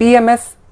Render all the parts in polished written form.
PMS,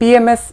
PMS,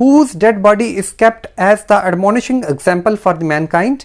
whose dead body is kept as the admonishing example for the mankind।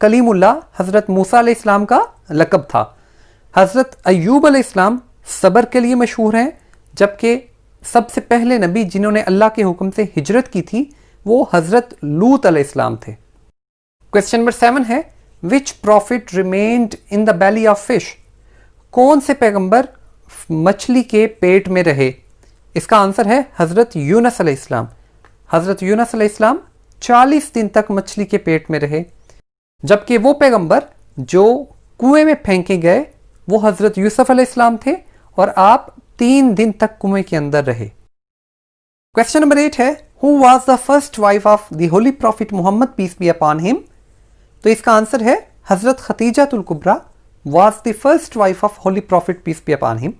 کلیم اللہ حضرت موسیٰ علیہ السلام کا لقب تھا۔ حضرت ایوب علیہ السلام صبر کے لیے مشہور ہیں، جبکہ سب سے پہلے نبی جنہوں نے اللہ کے حکم سے ہجرت کی تھی وہ حضرت لوط علیہ السلام تھے۔ کویسچن نمبر 7 ہے which prophet remained in the belly of fish? کون سے پیغمبر مچھلی کے پیٹ میں رہے؟ اس کا آنسر ہے حضرت یونس علیہ السلام۔ حضرت یونس علیہ السلام 40 دن تک مچھلی کے پیٹ میں رہے، جبکہ وہ پیغمبر جو کنویں میں پھینکے گئے وہ حضرت یوسف علیہ السلام تھے اور آپ 3 دن تک کنویں کے اندر رہے۔ کویسچن نمبر 8 ہے Who was the first wife of the Holy Prophet Muhammad peace be upon him؟ تو اس کا آنسر ہے حضرت Khadija الکبریٰ was the first wife of Holy Prophet peace be upon him۔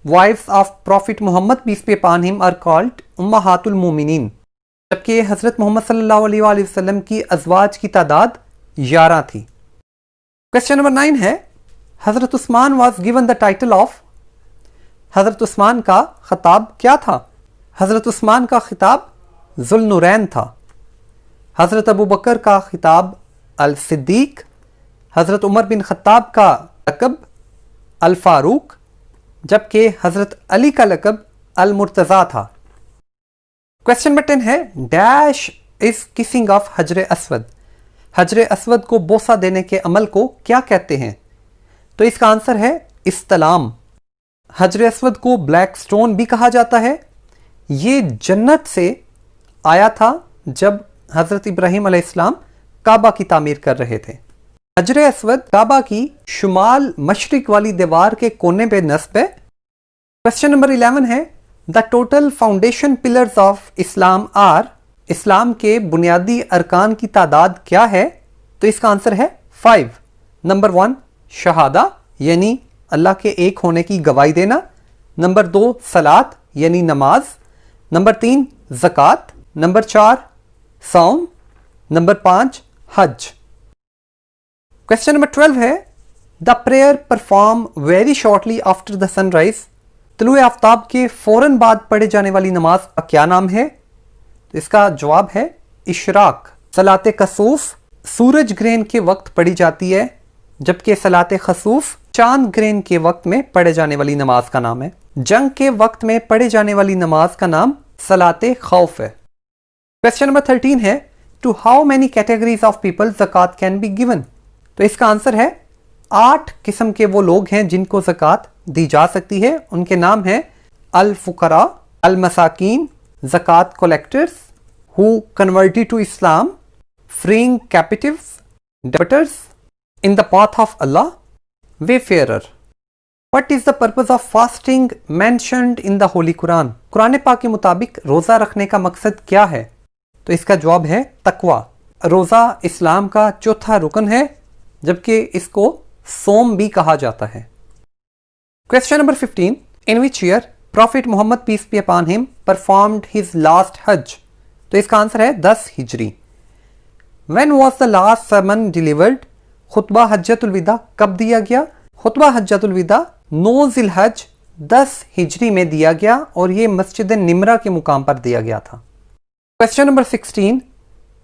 Wives of Prophet Muhammad peace be upon him are called امہات المومنین، جبکہ حضرت محمد صلی اللہ علیہ وآلہ وسلم کی ازواج کی تعداد 11 تھی۔ کویسچن نمبر 9 ہے حضرت عثمان was given the title of؟ حضرت عثمان کا خطاب کیا تھا؟ حضرت عثمان کا خطاب ذوالنورین تھا۔ حضرت ابو بکر کا خطاب الصدیق، حضرت عمر بن خطاب کا لقب الفاروق، جبکہ حضرت علی کا لقب المرتضیٰ تھا۔ کویسچن نمبر 10 ہے ڈیش از کسنگ آف حجر اسود؟ حجر اسود کو بوسہ دینے کے عمل کو کیا کہتے ہیں؟ تو اس کا آنسر ہے استلام۔ حجر اسود کو بلیک سٹون بھی کہا جاتا ہے۔ یہ جنت سے آیا تھا جب حضرت ابراہیم علیہ السلام کعبہ کی تعمیر کر رہے تھے۔ حجر اسود کعبہ کی شمال مشرق والی دیوار کے کونے پہ نصب ہے۔ کویسچن نمبر 11 ہے the total foundation pillars of Islam are? اسلام کے بنیادی ارکان کی تعداد کیا ہے؟ تو اس کا آنسر ہے 5۔ نمبر 1 شہادہ یعنی اللہ کے ایک ہونے کی گواہی دینا، نمبر 2 صلاۃ یعنی نماز، نمبر 3 زکوٰۃ، نمبر 4 صوم، نمبر 5 حج۔ کویسچن نمبر 12 ہے the prayer perform very shortly after the sunrise? طلوع آفتاب کے فوراً بعد پڑھے جانے والی نماز کا کیا نام ہے؟ تو اس کا جواب ہے اشراق۔ صلاۃ کسوف سورج گرہن کے وقت پڑھی جاتی ہے، جبکہ صلاۃ خسوف چاند گرہن کے وقت میں پڑھے جانے والی نماز کا نام ہے۔ جنگ کے وقت میں پڑھے جانے والی نماز کا نام صلاۃ خوف ہے۔ کویسچن نمبر 13 ہے to how many categories of people زکوٰۃ کین بی گیون؟ تو اس کا آنسر ہے 8 قسم کے وہ لوگ ہیں جن کو زکوٰۃ دی جا سکتی ہے۔ ان کے نام ہیں الفقراء، المساکین، زکوٰۃ collectors, who converted to Islam, freeing captives, debtors, in the path of Allah, wayfarer۔ What is the purpose of fasting mentioned in the Holy Quran؟ قرآن پاک کے مطابق روزہ رکھنے کا مقصد کیا ہے؟ تو اس کا جواب ہے تقوی۔ روزہ اسلام کا چوتھا رکن ہے، جبکہ اس کو صوم بھی کہا جاتا ہے۔ Question number 15 In which year Prophet Muhammad peace be upon him performed his last Hajj؟ تو اس کا آنسر ہے 10 ہجری۔ When was the last sermon delivered؟ خطبہ حجۃ الوداع کب دیا گیا؟ خطبہ حجۃ الوداع 9 ذی الحج 10 ہجری میں دیا گیا اور یہ مسجد نمرہ کے مقام پر دیا گیا تھا۔ Question number 16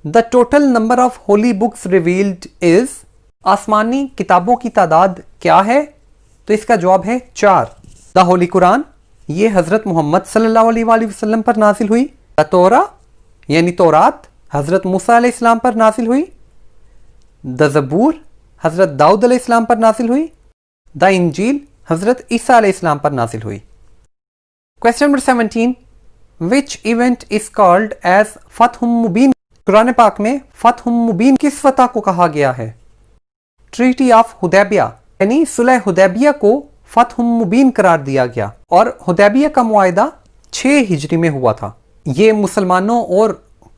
The total number of holy books revealed is؟ آسمانی کتابوں کی تعداد کیا ہے؟ تو اس کا جواب ہے 4۔ دا ہولی قرآن یہ حضرت محمد صلی اللہ علیہ وآلہ وسلم پر نازل ہوئی۔ دا تورا یعنی تورات حضرت موسیٰ علیہ السلام پر نازل ہوئی۔ دا زبور حضرت داؤد علیہ السلام پر نازل ہوئی۔ دا انجیل حضرت عیسیٰ علیہ السلام پر نازل ہوئی۔ Question number 17 Which event is called as فتح مبین؟ قرآن پاک میں فتح مبین کس فتح کو کہا گیا ہے؟ ٹریٹی آف حدیبیہ یعنی صلح حدیبیہ کو فتح مبین قرار دیا گیا، اور حدیبیہ کا معاہدہ 6 ہجری میں ہوا تھا۔ یہ مسلمانوں اور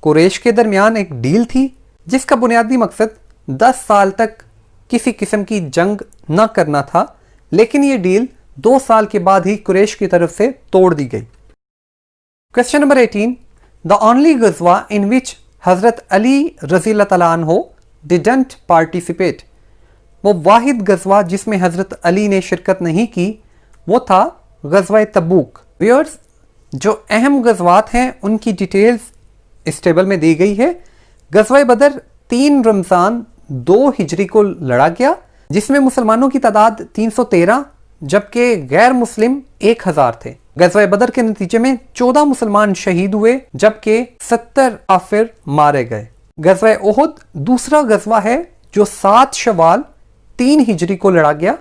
قریش کے درمیان ایک ڈیل تھی جس کا بنیادی مقصد 10 سال تک کسی قسم کی جنگ نہ کرنا تھا، لیکن یہ ڈیل 2 سال کے بعد ہی قریش کی طرف سے توڑ دی گئی۔ Question number 18 The only غزوہ in which حضرت علی رضی اللہ تعالیٰ عنہ didn't participate؟ وہ واحد غزوہ جس میں حضرت علی نے شرکت نہیں کی وہ تھا غزوہ تبوک۔ ویورز جو اہم غزوات ہیں ان کی ڈیٹیلز اس ٹیبل میں دی گئی ہے۔ غزوہ بدر 3 رمضان 2 ہجری کو لڑا گیا جس میں مسلمانوں کی تعداد 313 جبکہ غیر مسلم 1000 تھے۔ غزوہ بدر کے نتیجے میں 14 مسلمان شہید ہوئے جبکہ 70 کافر مارے گئے۔ غزوہ احد دوسرا غزوہ ہے جو 7 شوال 3 ہجری کو لڑا گیا۔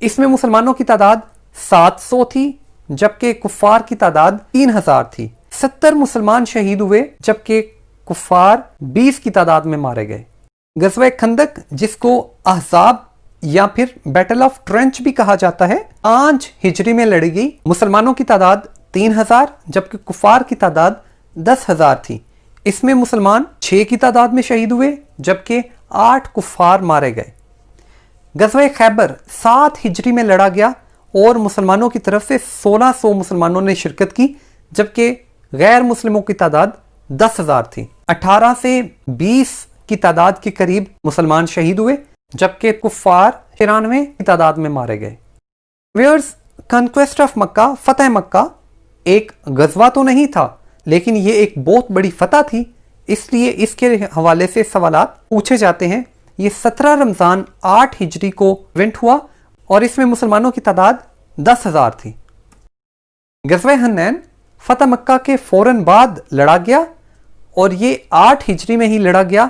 اس میں مسلمانوں کی تعداد 700 تھی جبکہ کفار کی تعداد 3000 تھی۔ 70 مسلمان شہید ہوئے جبکہ کفار 20 کی تعداد میں مارے گئے۔ غزوہ خندق جس کو احزاب یا پھر بیٹل آف ٹرنچ بھی کہا جاتا ہے 5 ہجری میں لڑی گئی۔ مسلمانوں کی تعداد 3000 جبکہ کفار کی تعداد 10,000 تھی۔ اس میں مسلمان 6 کی تعداد میں شہید ہوئے جبکہ 8 کفار مارے گئے۔ غزوہ خیبر 7 ہجری میں لڑا گیا اور مسلمانوں کی طرف سے 1600 مسلمانوں نے شرکت کی جبکہ غیر مسلموں کی تعداد 10,000 تھی۔ 18 سے 20 کی تعداد کے قریب مسلمان شہید ہوئے جبکہ کفار 93 کی تعداد میں مارے گئے۔ ویئرز کنکویسٹ آف مکہ، فتح مکہ ایک غزوہ تو نہیں تھا لیکن یہ ایک بہت بڑی فتح تھی، اس لیے اس کے حوالے سے سوالات پوچھے جاتے ہیں۔ یہ 17 رمضان 8 ہجری کو ایونٹ ہوا اور اس میں مسلمانوں کی تعداد 10,000 تھی۔ غزوہ حنین فتح مکہ کے فوراً بعد لڑا گیا اور یہ 8 ہجری میں ہی لڑا گیا۔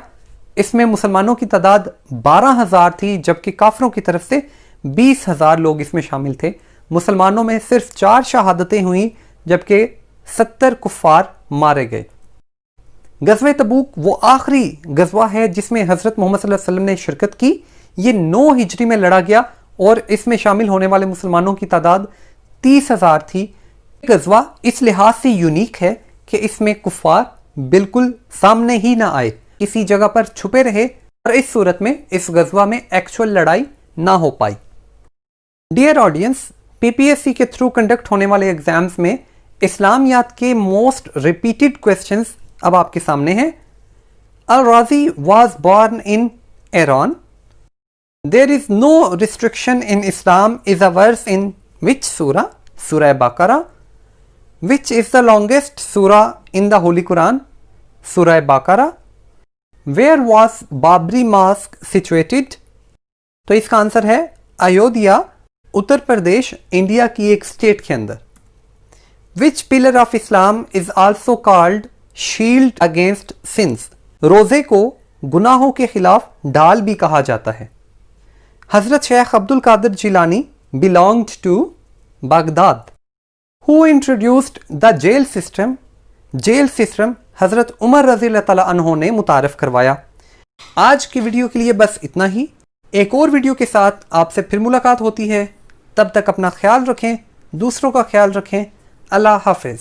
اس میں مسلمانوں کی تعداد 12,000 تھی جبکہ کافروں کی طرف سے 20,000 لوگ اس میں شامل تھے۔ مسلمانوں میں صرف 4 شہادتیں ہوئیں جبکہ 70 کفار مارے گئے۔ غزوہ تبوک وہ آخری غزوہ ہے جس میں حضرت محمد صلی اللہ علیہ وسلم نے شرکت کی۔ یہ 9 ہجری میں لڑا گیا اور اس میں شامل ہونے والے مسلمانوں کی تعداد 30,000 تھی۔ یہ غزوہ اس لحاظ سے یونیک ہے کہ اس میں کفار بالکل سامنے ہی نہ آئے، کسی جگہ پر چھپے رہے اور اس صورت میں اس غزوہ میں ایکچول لڑائی نہ ہو پائی۔ ڈیئر آڈینس، پی پی ایس سی کے تھرو کنڈکٹ ہونے والے ایگزامز میں اسلامیات کے موسٹ ریپیٹڈ کویسچنز اب آپ کے سامنے ہیں۔ Al Razi was born in Iran. There is no restriction in Islam is a verse in which surah? سورہ بقرہ۔ وچ از دا لانگیسٹ سورہ ان دا ہولی قرآن؟ سورہ بقرہ۔ Where was Babri mosque situated? تو اس کا آنسر ہے ایودھیا، اتر پردیش، انڈیا کی ایک اسٹیٹ کے اندر۔ Which pillar of Islam is also called shield against sins? روزے کو گناہوں کے خلاف ڈال بھی کہا جاتا ہے۔ حضرت شیخ عبد القادر جیلانی belonged to Baghdad. Who introduced the jail system؟ Jail system حضرت عمر رضی اللہ تعالیٰ عنہ نے متعارف کروایا۔ آج کی ویڈیو کے لیے بس اتنا ہی۔ ایک اور ویڈیو کے ساتھ آپ سے پھر ملاقات ہوتی ہے، تب تک اپنا خیال رکھیں، دوسروں کا خیال رکھیں۔ اللہ حافظ۔